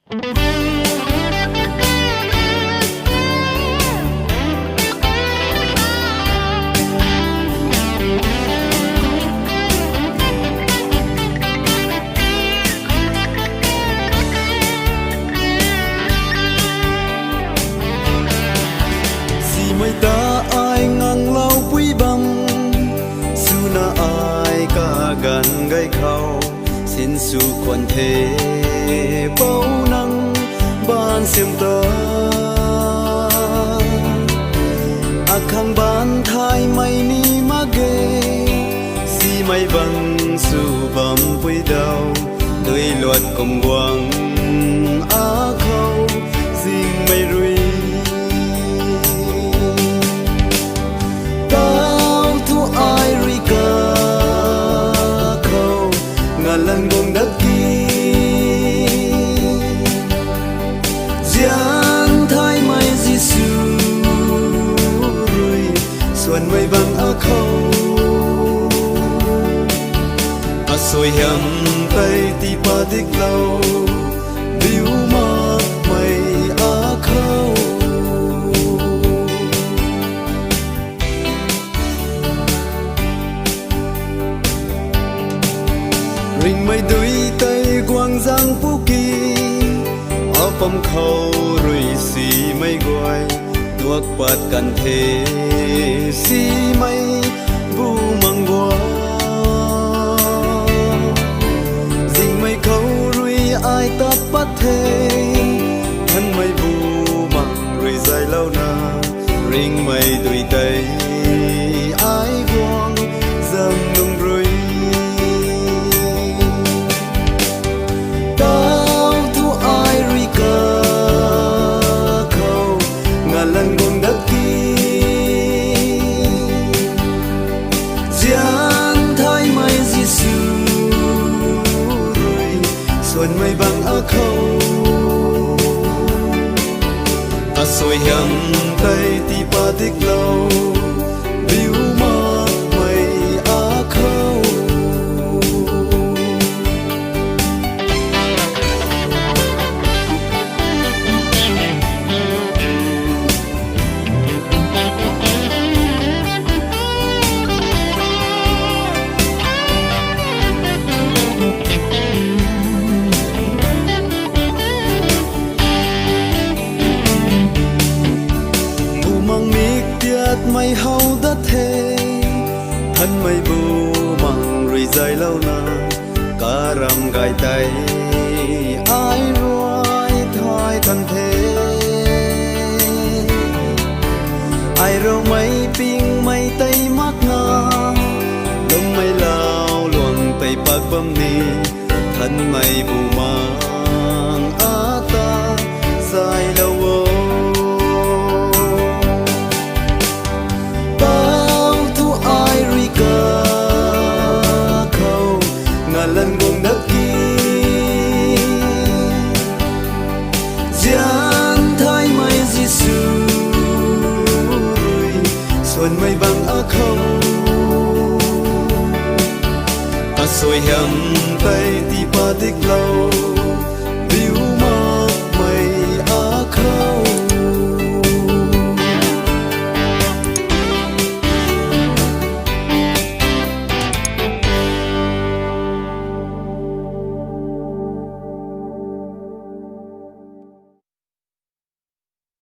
mây ta ai ngang lau quý băng su na ai cả gần gây khâu xin su quan thế bao năng ban xiêm ta khang ban thai mây ni mage si mây băng su bầm quý đau đôi loạt cùng quang khâu dinh mây rui lần buông đất kia giang thái mai Giêsu rồi xuân mây vàng khâu soi hiểm tay ti pa tích lâu biu ma mây khâu rình mây đuôi tay quang giang phú kỳ áo phong khâu rồi xì mây gọi tuộc bát cần thế xì mây vu mang qua rình mây khâu rồi ai tát bắt thế thân mây vu mang rồi dài lâu na rình mây đuôi tay ai quang giang nung rồi lần buông đất kia giang thái mai Giêsu rồi xuân mây vàng khâu soi hiểm tay ti pa tích lâu biu ma mây khâu mây hậu đất thế thân mây bu bằng rồi dài lâu na cả rằm gai tay ai ruồi thoi thân thế ai râu mây ping mây tây mắc nga đông mây lao luồng tây bạc bấm ni thân mây bu